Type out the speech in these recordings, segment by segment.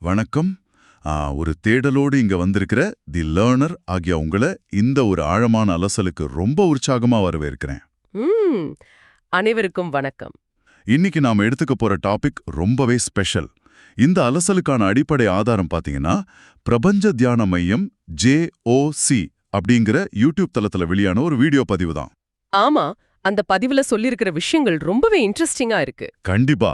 வணக்கம். ஒரு தேடலோடு இங்க வந்திருக்கிற தி லேர்னர் ஆகிய உங்களை இந்த ஒரு ஆழமான அலசலுக்கு ரொம்ப உற்சாகமா வரவேற்கிறேன். ம் அனைவருக்கும் வணக்கம். இன்னைக்கு நாம எடுத்துக்க போற டாபிக் ரொம்பவே ஸ்பெஷல். இந்த அலசலுக்கான அடிப்படை ஆதாரம் பாத்தீங்கன்னா பிரபஞ்ச தியான மையம் JOC அப்படிங்கிற யூடியூப் தளத்துல வெளியான ஒரு வீடியோ பதிவு தான். ஆமா, அந்த பதிவுல சொல்லியிருக்கிற விஷயங்கள் ரொம்பவே இன்ட்ரெஸ்டிங்கா இருக்கு. கண்டிப்பா.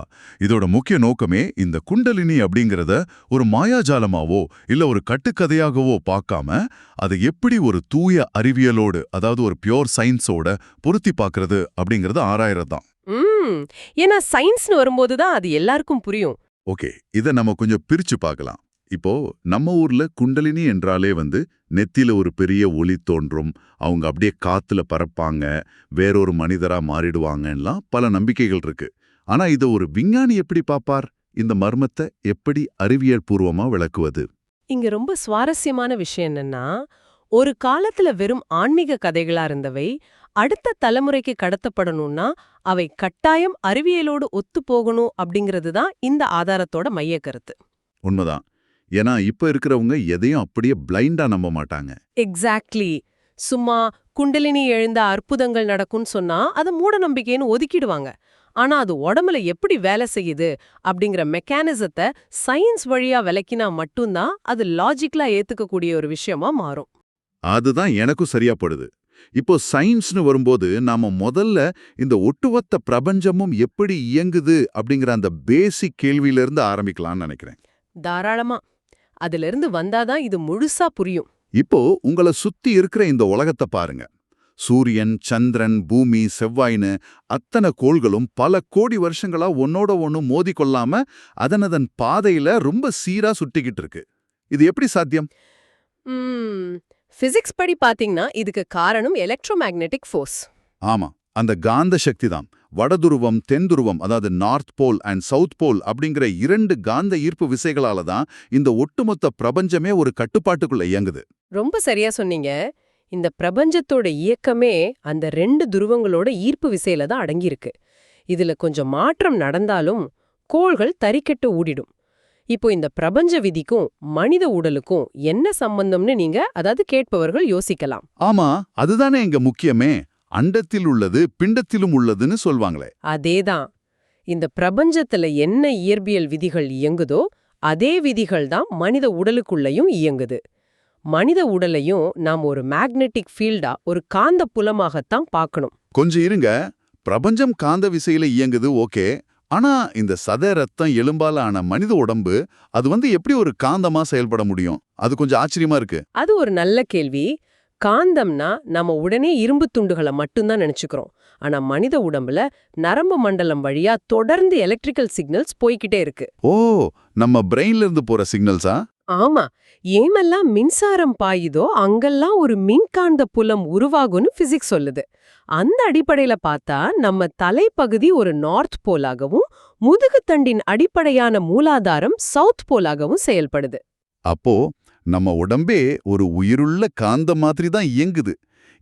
இதோட முக்கிய நோக்கமே இந்த குண்டலினி அப்படிங்கறத ஒரு மாயாஜாலமாவோ இல்ல ஒரு கட்டுக்கதையாகவோ பார்க்காம அதை எப்படி ஒரு தூய அறிவியலோடு, அதாவது ஒரு பியோர் சயின்ஸோட பொருத்தி பார்க்கறது அப்படிங்கறத ஆராயறது தான். ம் ஏன்னா சயின்ஸ்னு வரும்போது தான் அது எல்லாருக்கும் புரியும். ஓகே, இதை நம்ம கொஞ்சம் பிரிச்சு பார்க்கலாம். இப்போ நம்ம ஊர்ல குண்டலினி என்றாலே நெத்தியில ஒரு பெரிய ஒளி தோன்றும், அவங்க அப்படியே காத்துல பறப்பாங்க, வேறொரு மனிதரா மாறிடுவாங்கலாம் பல நம்பிக்கைகள் இருக்கு. ஆனா இதை ஒரு விஞ்ஞானி எப்படி பாப்பார்? இந்த மர்மத்தை எப்படி அறிவியல் பூர்வமா விளக்குவது? இங்க ரொம்ப சுவாரஸ்யமான விஷயம் என்னன்னா, ஒரு காலத்துல வெறும் ஆன்மீக கதைகளா இருந்தவை அடுத்த தலைமுறைக்கு கடத்தப்படணும்னா அவை கட்டாயம் அறிவியலோடு ஒத்து போகணும் அப்படிங்கிறது தான் இந்த ஆதாரத்தோட மைய கருத்து. உண்மைதான். ஏன்னா இப்ப இருக்கிறவங்க எதையும் அப்படியே பிளைண்டா நம்ப மாட்டாங்க. எக்ஸாக்ட்லி. சும்மா குண்டலினி எழுந்த அற்புதங்கள் நடக்கும்னு சொன்னா அதை மூட நம்பிக்கைன்னு ஒதுக்கிடுவாங்க. ஆனா அது உடம்புல எப்படி வேலை செய்யுது அப்படிங்கிற மெக்கானிசத்தை சயின்ஸ் வழியா விளக்கினா மட்டும்தான் அது லாஜிக்கலா ஏத்துக்கக்கூடிய ஒரு விஷயமா மாறும். அதுதான் எனக்கும் சரியா படுது. இப்போ சயின்ஸ்னு வரும்போது நாம முதல்ல இந்த ஒட்டுமொத்த பிரபஞ்சமும் எப்படி இயங்குது அப்படிங்கிற அந்த பேசிக் கேள்வியிலிருந்து ஆரம்பிக்கலாம்னு நினைக்கிறேன். தாராளமா. அதிலிருந்து வந்தாதான் இது முழுசா புரியும். இப்போ உங்களை சுத்தி இருக்கிற இந்த உலகத்தை பாருங்க. சூரியன், சந்திரன், பூமி, செவ்வாய்னு அத்தனை கோள்களும் பல கோடி வருஷங்களா ஒன்னோட ஒன்னு மோதிக்கொள்ளாம அதனதன் பாதையில ரொம்ப சீரா சுட்டிக்கிட்டு இருக்கு. இது எப்படி சாத்தியம்? பிசிக்ஸ் படி பாத்தீங்கன்னா இதுக்கு காரணம் எலக்ட்ரோமேக்னெட்டிக் ஃபோர்ஸ். ஆமா, அந்த காந்த சக்தி தான். வடதுருவம், தென்துருவம், அதாவது north pole and south pole அப்படிங்கிற இரண்டு காந்த ஈர்ப்பு விசைகளால தான் இந்த ஒட்டுமொத்த பிரபஞ்சமே ஒரு கட்டுப்பாட்டுக்குள்ள இயங்குது. ரொம்ப சரியா சொன்னீங்க. இந்த பிரபஞ்சத்தோட இயக்கமே அந்த ரெண்டு துருவங்களோட ஈர்ப்பு விசையில தான் அடங்கியிருக்கு. இதுல கொஞ்சம் மாற்றம் நடந்தாலும் கோள்கள் தறிக்கெட்டு ஊடிடும். இப்போ இந்த பிரபஞ்ச விதிக்கும் மனித உடலுக்கும் என்ன சம்பந்தம்னு நீங்க, அதாவது கேட்பவர்கள் யோசிக்கலாம். ஆமா, அதுதானே இங்க முக்கியமே. அண்டத்தில் உள்ளது பிண்டத்திலும் உள்ளதுன்னு சொல்வாங்களே. அதேதான். இந்த பிரபஞ்சத்துல என்ன இயற்பியல் விதிகள் இயங்குதோ அதே விதிகள் தான் மனித உடலுக்குள்ளயும் இயங்குது. மனித உடலையும் நாம் ஒரு மேக்னெட்டிக் ஃபீல்டா, ஒரு காந்த புலமாகத்தான் பார்க்கணும். கொஞ்சம் இருங்க. பிரபஞ்சம் காந்த விசையில இயங்குது, ஓகே. ஆனா இந்த சத ரத்தம் எலும்பால ஆன மனித உடம்பு அது எப்படி ஒரு காந்தமா செயல்பட முடியும்? அது கொஞ்சம் ஆச்சரியமா இருக்கு. அது ஒரு நல்ல கேள்வி. காந்தம்னா நம்ம உடனே இரும்பு துண்டுகளை மட்டும்தான் நினைச்சுக்கிறோம். ஆனா மனித உடம்புல நரம்பு மண்டலம் வழியா தொடர்ந்து எலக்ட்ரிக்கல் சிக்னல்ஸ் போய்கிட்டே இருக்கு. ஓ, நம்ம பிரெயின்ல இருந்து போற சிக்னல்ஸா? ஆமா. ஏமெல்லாம் மின்சாரம் பாயுதோ அங்கெல்லாம் ஒரு மின்காந்த புலம் உருவாகும்னு பிசிக்ஸ் சொல்லுது. அந்த அடிப்படையில பார்த்தா நம்ம தலைப்பகுதி ஒரு நார்த் போலாகவும் முதுகுத்தண்டின் அடிப்படையான மூலாதாரம் சவுத் போலாகவும் செயல்படுது. அப்போ நம்ம உடம்பே ஒரு உயிருள்ள காந்த மாதிரி தான் இயங்குது.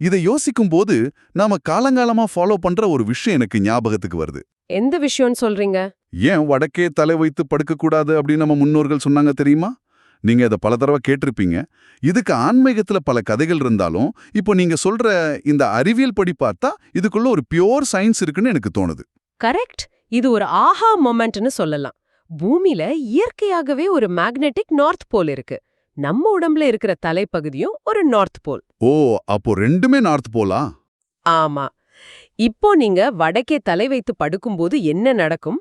இதை யோசிக்கும் போது நாம காலங்காலமா ஃபாலோ பண்ற ஒரு விஷயம் எனக்கு ஞாபகத்துக்கு வருது. எந்த விஷயம்னு சொல்றீங்க? ஏன் வடக்கே தலை வைத்து படுக்கக்கூடாது அப்படின்னு நம்ம முன்னோர்கள் சொன்னாங்க தெரியுமா? நீங்க இதை பல தடவை கேட்டிருப்பீங்க. இதுக்கு ஆன்மீகத்துல பல கதைகள் இருந்தாலும் இப்போ நீங்க சொல்ற இந்த அறிவியல் படி பார்த்தா இதுக்குள்ள ஒரு பியோர் சயின்ஸ் இருக்குன்னு எனக்கு தோணுது. கரெக்ட். இது ஒரு ஆஹா மொமெண்ட்னு சொல்லலாம். பூமியில இயற்கையாகவே ஒரு மேக்னெட்டிக் நார்த் போல் இருக்கு. நம்ம உடம்புல இருக்கிற தலைப்பகுதியும் ஒரு நார்த் போல். ஓ, அப்போ ரெண்டுமே நார்த் போலா? ஆமா. இப்போ நீங்க வடக்கே தலை வைத்து படுக்கும்போது என்ன நடக்கும்?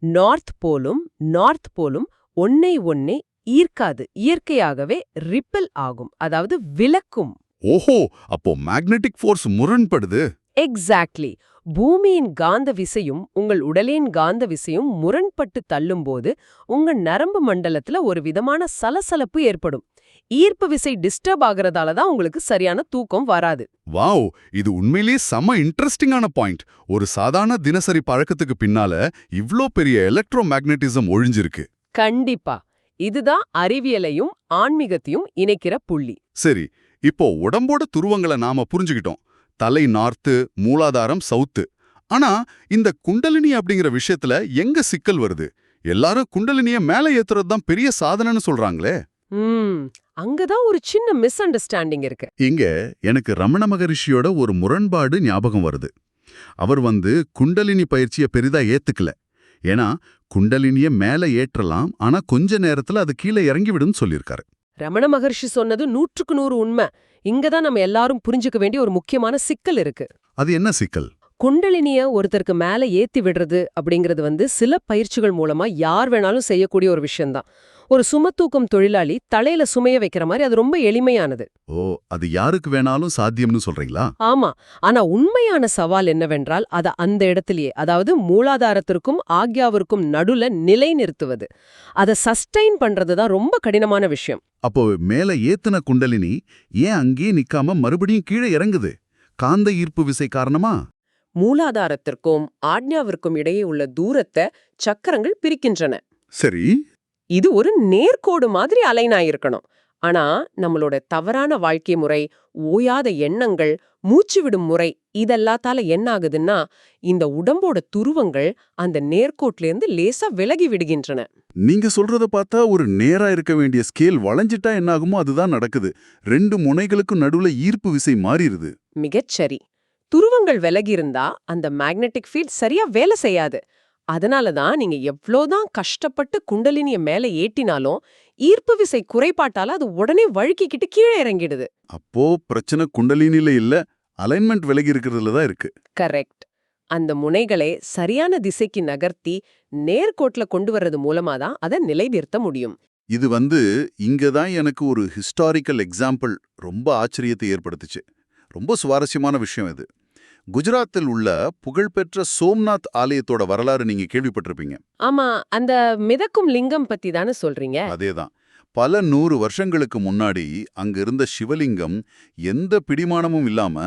நார்த் போலும் ஒன்னை ஒன்னே ஈர்க்காது. இயற்கையாகவே ரிப்பல் ஆகும், அதாவது விலக்கும். ஓஹோ, அப்போ மேக்னெட்டிக் ஃபோர்ஸ் முரண்படுது. எக்ஸாக்ட்லி. பூமியின் காந்த விசையும் உங்கள் உடலின் காந்த விசையும் முரண்பட்டு தள்ளும்போது உங்க நரம்பு மண்டலத்துல ஒரு விதமான சலசலப்பு ஏற்படும். ஈர்ப்பு விசை டிஸ்டர்ப் ஆகிறதால தான் உங்களுக்கு சரியான தூக்கம் வராது. வாவ், இது உண்மையிலேயே செம இன்ட்ரெஸ்டிங்கான பாயிண்ட். ஒரு சாதாரண தினசரி பழக்கத்துக்கு பின்னால இவ்ளோ பெரிய எலக்ட்ரோ மேக்னெட்டிசம் ஒழிஞ்சிருக்கு. கண்டிப்பா. இதுதான் அறிவியலையும் ஆன்மீகத்தையும் இணைக்கிற புள்ளி. சரி, இப்போ உடம்போட துருவங்களை நாம புரிஞ்சுக்கிட்டோம். தலை நார்த்து, மூலாதாரம் சவுத்து. ஆனா இந்த குண்டலினி அப்படிங்கிற விஷயத்துல எங்க சிக்கல் வருது? எல்லாரும் குண்டலினிய மேல ஏத்துறது தான் பெரிய சாதனைன்னு சொல்றாங்களே. அங்கதான் ஒரு சின்ன மிஸ் அண்டர்ஸ்டாண்டிங் இருக்கு. இங்க எனக்கு ரமண மகரிஷியோட ஒரு முரண்பாடு ஞாபகம் வருது. அவர் குண்டலினி பயிற்சியை பெரிதா ஏத்துக்கல. ஏன்னா குண்டலினிய மேல ஏற்றலாம், ஆனா கொஞ்ச நேரத்துல அது கீழே இறங்கிவிடும் சொல்லியிருக்காரு. ரமண மகர்ஷி சொன்னது 100க்கு 100 உண்மை. இங்கதான் நம்ம எல்லாரும் புரிஞ்சுக்க வேண்டிய ஒரு முக்கியமான சிக்கல் இருக்கு. அது என்ன சிக்கல்? குண்டலினிய ஒருத்தருக்கு மேல ஏத்தி விடுறது அப்படிங்கிறது சில பயிற்சிகள் மூலமா யார் வேணாலும் செய்யக்கூடிய ஒரு விஷயம்தான். ஒரு சுமத்தூக்கம் தொழிலாளி தலையில சுமைய வைக்கிற மாதிரி அது ரொம்ப எளிமையானது. ஓ, அது யாருக்கு வேணாலும் சாத்தியம்னு சொல்றீங்களா? ஆமா. ஆனா உண்மையான சவால் என்னவென்றால் அதை அந்த இடத்திலேயே, அதாவது மூலாதாரத்திற்கும் ஆக்யாவிற்கும் நடுல நிலைநிறுத்துவது. அதை சஸ்டைன் பண்றதுதான் ரொம்ப கடினமான விஷயம். அப்போ மேல ஏத்துன குண்டலினி ஏன் அங்கேயே நிக்காம மறுபடியும் கீழே இறங்குது? காந்த ஈர்ப்பு விசை காரணமா? மூலாதாரத்திற்கும் ஆக்ஞாவிற்கும் இடையே உள்ள தூரத்தை சக்கரங்கள் பிரிக்கின்றன. சரி. இது ஒரு நேர்கோடு மாதிரி அலைன் ஆயிருக்கணும். ஆனா நம்மளோட தவறான வாழ்க்கை முறை, ஓயாத எண்ணங்கள், மூச்சு விடும் முறை இதெல்லாத்தால என்ன ஆகுதுன்னா இந்த உடம்போட துருவங்கள் அந்த நேர்கோட்டிலேருந்து லேசா விலகி விடுகின்றன. நீங்க சொல்றத பார்த்தா ஒரு நேரா இருக்க வேண்டிய ஸ்கேல் வளைஞ்சிட்டா என்னாகுமோ அதுதான் நடக்குது. 2 முனைகளுக்கும் நடுவுல ஈர்ப்பு விசை மாறிடுது. மிகச்சரி. துருவங்கள் விலகி இருந்தா அந்த மேக்னெட்டிக் ஃபீல்ட் சரியா வேலை செய்யாது. அதனாலதான் நீங்க எவ்வளோதான் கஷ்டப்பட்டு குண்டலினிய மேல ஏட்டினாலும் ஈர்ப்பு விசை குறைபாட்டால அது உடனே வழுக்கிக்கிட்டு கீழே இறங்கிடுது. அப்போ பிரச்சனை குண்டலினில இல்ல, அலைன்மெண்ட் விலகி இருக்கிறதுல தான் இருக்கு. கரெக்ட். அந்த முனைகளை சரியான திசைக்கு நகர்த்தி நேர்கோட்ல கொண்டு வர்றது மூலமா தான் அதை நிலைநிறுத்த முடியும். இது இங்க தான் எனக்கு ஒரு ஹிஸ்டாரிக்கல் எக்ஸாம்பிள் ரொம்ப ஆச்சரியத்தை ஏற்படுத்துச்சு. ரொம்ப சுவாரஸ்யமான விஷயம் இது. குஜராத்தில் உள்ள புகழ்பெற்ற சோம்நாத் ஆலயத்தோட வரலாறு நீங்க கேள்விப்பட்டிருப்பீங்க. ஆமா, அந்த மிதக்கும் லிங்கம் பத்தி தானே சொல்றீங்க? அதேதான். பல 100 வருஷங்களுக்கு முன்னாடி அங்க இருந்த சிவலிங்கம் எந்த பிடிமானமும் இல்லாம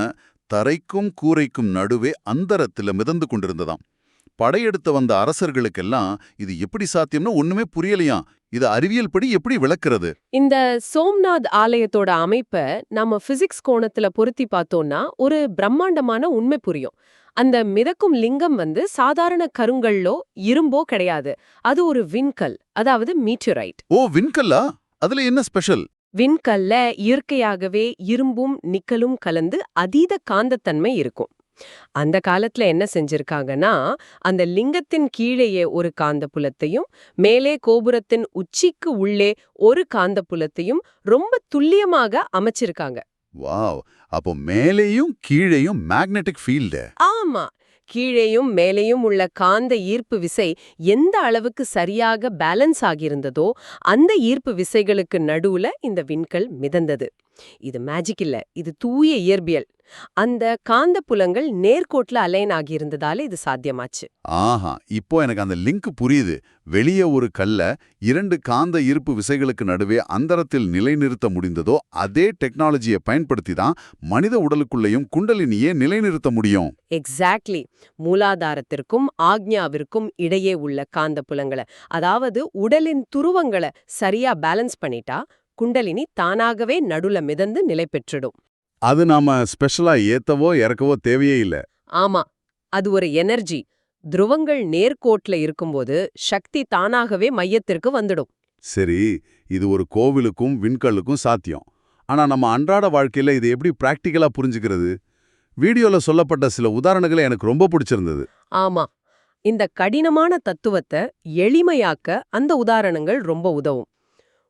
தரைக்கும் கூரைக்கும் நடுவே அந்தரத்துல மிதந்து கொண்டிருந்ததாம். படையெடுத்து வந்த அரசர்களுக்கெல்லாம் இது எப்படி சாத்தியம்னு ஒண்ணுமே புரியலையாம். இது அறிவியல் படி எப்படி விளக்குறது? இந்த சோம்நாத் ஆலயத்தோட அமைப்ப நம்ம பிசிக்ஸ் கோணத்துல பொருத்தி பார்த்தோம்னா ஒரு பிரம்மாண்டமான உண்மை புரியும். அந்த மிதக்கும் லிங்கம் சாதாரண கருங்கல்லோ இரும்போ கிடையாது. அது ஒரு விண்கல், அதாவது மீட்டியோரைட். ஓ, விண்கல்லா? அதுல என்ன ஸ்பெஷல்? விண்கல்ல இயற்கையாகவே இரும்பும் நிக்கலும் கலந்து அதீத காந்தத்தன்மை இருக்கும். அந்த காலத்துல என்ன செஞ்சிருக்காங்கன்னா அந்த லிங்கத்தின் கீழேயே ஒரு காந்தப்புலத்தையும் மேலே கோபுரத்தின் உச்சிக்கு உள்ளே ஒரு காந்தப்புலத்தையும் ரொம்ப துல்லியமாக அமைச்சிருக்காங்க. வாவ்! அப்போ மேலேயும் கீழேயும் மேக்னெட்டிக் ஃபீல்டு. ஆமா, கீழேயும் மேலேயும் உள்ள காந்த ஈர்ப்பு விசை எந்த அளவுக்கு சரியாக பேலன்ஸ் ஆகியிருந்ததோ அந்த ஈர்ப்பு விசைகளுக்கு நடுவுல இந்த விண்கல் மிதந்தது. இது மேஜிக் இல்ல, இது தூய இயற்பியல். அந்த காந்த புலங்கள் நேர்கோட்ல அலைன் ஆகியிருந்ததால இது சாத்தியமாச்சு. ஆஹா, இப்போ எனக்கு அந்த லிங்க் புரியுது. வெளியே ஒரு கல்ல 2 காந்த ஈர்ப்பு விசைகளுக்கு நடுவே அந்தரத்தில் நிலைநிறுத்த முடிந்ததோ அதே டெக்னாலஜியை பயன்படுத்தி தான் மனித உடலுக்குள்ளேயும் குண்டலினியே நிலைநிறுத்த முடியும். எக்ஸாக்ட்லி. மூலாதாரத்திற்கும் ஆக்ஞாவிற்கும் இடையே உள்ள காந்த புலங்களை, அதாவது உடலின் துருவங்களை சரியா பேலன்ஸ் பண்ணிட்டா குண்டலினி தானாகவே நடுல மிதந்து நிலை பெற்றுடும். அது நாம ஸ்பெஷலா ஏத்தவோ இறக்கவோ தேவையே இல்ல. ஆமா, அது ஒரு எனர்ஜி. துருவங்கள் நேர்கோட்ல இருக்கும்போது சக்தி தானாகவே மையத்திற்கு வந்துடும். சரி, இது ஒரு கோவிலுக்கும் விண்கல்லுக்கும் சாத்தியம். ஆனா நம்ம அன்றாட வாழ்க்கையில இது எப்படி பிராக்டிக்கலா புரிஞ்சுக்கிறது? வீடியோல சொல்லப்பட்ட சில உதாரணங்களை எனக்கு ரொம்ப பிடிச்சிருந்தது. ஆமா, இந்த கடினமான தத்துவத்தை எளிமையாக்க அந்த உதாரணங்கள் ரொம்ப உதவும்.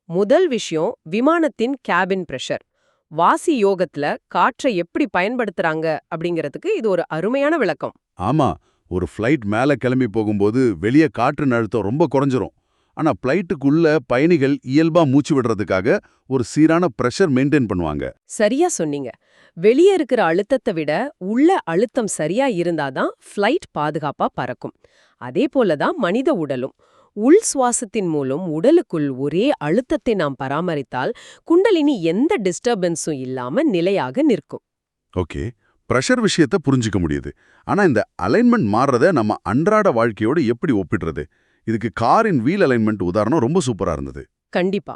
முதல் விஷயம் விமானத்தின் கேபின் பிரஷர். வாசி யோகத்துல காற்றை எப்படி பயன்படுத்துறாங்க அப்படிங்கிறதுக்கு இது ஒரு அருமையான விளக்கம். ஆமா, ஒரு ஃப்ளைட் மேல கிளம்பி போகும்போது வெளியே காற்று அழுத்தம் ரொம்ப குறைஞ்சிரும். ஆனா ஃப்ளைட்டுக்குள்ள பயணிகள் இயல்பா மூச்சு விடுறதுக்காக ஒரு சீரான பிரஷர் மெயின்டைன் பண்ணுவாங்க. சரியா சொன்னீங்க. வெளியே இருக்கிற அழுத்தத்தை விட உள்ள அழுத்தம் சரியா இருந்தாதான் ஃப்ளைட் பாதுகாப்பா பறக்கும். அதே போலதான் மனித உடலும். உள் சுவாசத்தின் மூலம் உடலுக்குள் ஒரே அழுத்தத்தை நாம் பராமரித்தால் குண்டலினி எந்த டிஸ்டர்பன்ஸும் இல்லாம நிலையாக நிற்கும். ஓகே, பிரஷர் விஷயத்தை புரிஞ்சுக்க முடியுது. ஆனா இந்த அலைன்மெண்ட் மாறுறத நம்ம அன்றாட வாழ்க்கையோடு எப்படி ஒப்பிடுறது? இதுக்கு காரின் வீல் அலைன்மெண்ட் உதாரணம் ரொம்ப சூப்பரா இருந்தது. கண்டிப்பா.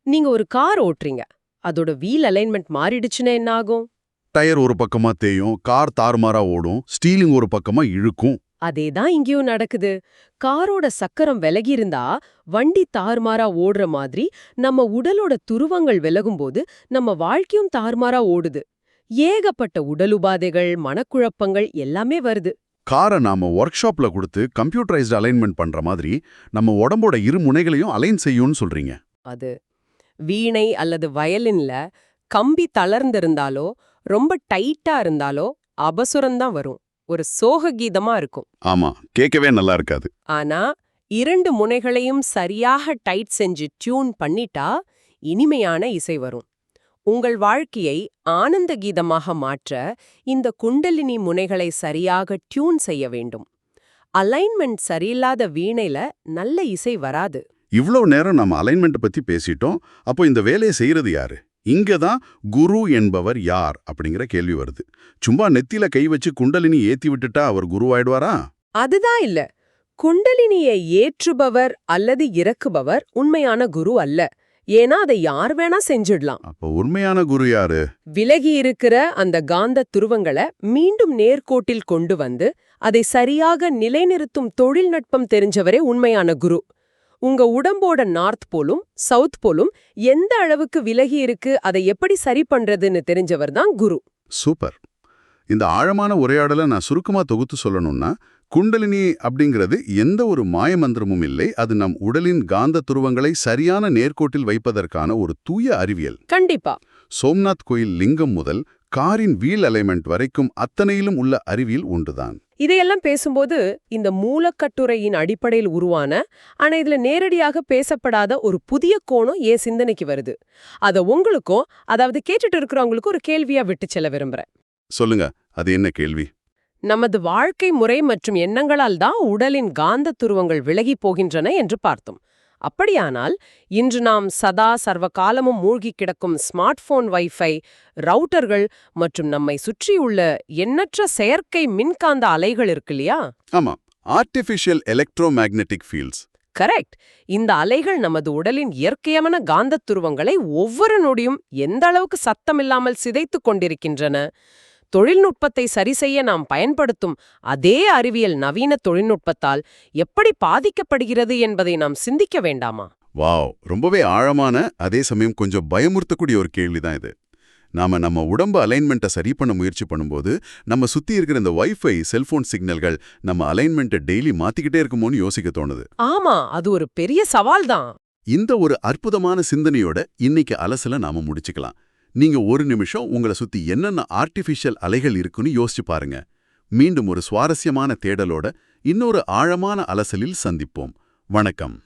நீங்க ஒரு கார் ஓட்டுறீங்க, அதோட வீல் அலைன்மெண்ட் மாறிடுச்சுன்னா என்ன ஆகும்? டயர் ஒரு பக்கமா தேயும், கார் தாறுமாறா ஓடும், ஸ்டீலிங் ஒரு பக்கமா இழுக்கும். அதேதான் இங்கேயும் நடக்குது. காரோட சக்கரம் விலகி இருந்தா வண்டி தாறுமாறா ஓடுற மாதிரி நம்ம உடலோட துருவங்கள் விலகும்போது நம்ம வாழ்க்கையும் தாறுமாறா ஓடுது. ஏகப்பட்ட உடல் உபாதைகள், மனக்குழப்பங்கள் எல்லாமே வருது. காரை நாம ஒர்க் ஷாப்ல கொடுத்து கம்ப்யூட்டரைஸ்டு அலைன்மெண்ட் பண்ற மாதிரி நம்ம உடம்போட இரு முனைகளையும் அலைன் செய்யும்னு சொல்றீங்க. அது வீணை அல்லது வயலின்ல கம்பி தளர்ந்திருந்தாலோ ரொம்ப டைட்டா இருந்தாலோ அபசுரம்தான் வரும். ஒரு சோக கீதமா இருக்கும். ஆமா, கேட்கவே நல்லா இருக்காது. ஆனா 2 முனைகளையும் சரியாக டைட் செஞ்சு டியூன் பண்ணிட்டா இனிமையான இசை வரும். உங்கள் வாழ்க்கையை ஆனந்த கீதமாக மாற்ற இந்த குண்டலினி முனைகளை சரியாக டியூன் செய்ய வேண்டும். அலைன்மெண்ட் சரியில்லாத வீணைல நல்ல இசை வராது. இவ்ளோ நேரம் நம்ம அலைன்மெண்ட் பத்தி பேசிட்டோம். அப்போ இந்த வேலையை செய்யறது யாரு? இங்க தான் குரு என்பவர் யார் அப்படிங்கிற கேள்வி வருது. சும்மா நெத்தில கை வச்சு குண்டலினி ஏத்தி விட்டுட்டா அவர் குருவாயிடுவாரா? அதுதான் இல்ல. குண்டலினியை ஏற்றுபவர் அல்லது இறக்குபவர் உண்மையான குரு அல்ல. ஏன்னா அதை யார் வேணா செஞ்சிடலாம். அப்போ உண்மையான குரு யாரு? விலகி இருக்கிற அந்த காந்த துருவங்களை மீண்டும் நேர்கோட்டில் கொண்டு வந்து அதை சரியாக நிலைநிறுத்தும் தொழில்நுட்பம் தெரிஞ்சவரே உண்மையான குரு. உங்க உடம்போட நார்த் போலும் சவுத் போலும் எந்த அளவுக்கு விலகி இருக்கு, அதை எப்படி சரி பண்றதுன்னு தெரிஞ்சவர் தான் குரு. சூப்பர். இந்த ஆழமான உரையாடலை நான் சுருக்கமா தொகுத்து சொல்லணும்னா, குண்டலினி அப்படிங்கிறது எந்த ஒரு மாயமந்திரமும் இல்லை. அது நம் உடலின் காந்த துருவங்களை சரியான நேர்கோட்டில் வைப்பதற்கான ஒரு தூய அறிவியல். கண்டிப்பா. சோம்நாத் கோயில் லிங்கம் முதல் காரின் வீல் அலைன்மெண்ட் வரைக்கும் அத்தனையிலும் உள்ள அறிவியல் உண்டுதான். இதையெல்லாம் பேசும்போது இந்த மூலக்கட்டுரையின் அடிப்படையில் உருவான, ஆனா இதுல நேரடியாக பேசப்படாத ஒரு புதிய கோணம் என் சிந்தனைக்கு வருது. அத உங்களுக்கும், அதாவது கேட்டுட்டு இருக்கிறவங்களுக்கும் ஒரு கேள்வியா விட்டு செல்ல விரும்புறேன். சொல்லுங்க, அது என்ன கேள்வி? நமது வாழ்க்கை முறை மற்றும் எண்ணங்களால் தான் உடலின் காந்த துருவங்கள் விலகி போகின்றன என்று பார்த்தோம். அப்படியானால் இன்று நாம் சதா சர்வ காலமும் மூழ்கி கிடக்கும் ஸ்மார்ட் போன், வைஃபை, ரவுட்டர்கள் மற்றும் நம்மை சுற்றியுள்ள எண்ணற்ற செயற்கை மின்காந்த அலைகள் இருக்கு இல்லையா? ஆமா, ஆர்டிஃபிஷியல் எலக்ட்ரோமேக்னெட்டிக் ஃபீல்ட்ஸ். கரெக்ட். இந்த அலைகள் நமது உடலின் இயற்கையான காந்த துருவங்களை ஒவ்வொரு நொடியும் எந்த அளவுக்கு சத்தமில்லாமல் சிதைத்துக் கொண்டிருக்கின்றன. தொழில்நுட்பத்தை சரி செய்ய நாம் பயன்படுத்தும் அதே அறிவியல் நவீன தொழில்நுட்பத்தால் எப்படி பாதிக்கப்படுகிறது என்பதை நாம் சிந்திக்க வேண்டாமா? வாவ், ரொம்பவே ஆழமான, அதே சமயம் கொஞ்சம் பயமுறுத்தக்கூடிய ஒரு கேள்விதான் இது. நம்ம உடம்பு அலைன்மெண்ட்டை சரி பண்ண முயற்சி பண்ணும்போது நம்ம சுத்தி இருக்கிற இந்த வைஃபை, செல்போன் சிக்னல்கள் நம்ம அலைன்மெண்ட்டை டெய்லி மாத்திக்கிட்டே இருக்குமோன்னு யோசிக்க தோணுது. ஆமா, அது ஒரு பெரிய சவால் தான். இந்த ஒரு அற்புதமான சிந்தனையோட இன்னைக்கு அலசல நாம முடிச்சுக்கலாம். நீங்க ஒரு நிமிஷம் உங்களை சுத்தி என்னென்ன ஆர்டிஃபிஷியல் அலைகள் இருக்குன்னு யோசிச்சு பாருங்க. மீண்டும் ஒரு சுவாரஸ்யமான தேடலோட இன்னொரு ஆழமான அலசலில் சந்திப்போம். வணக்கம்.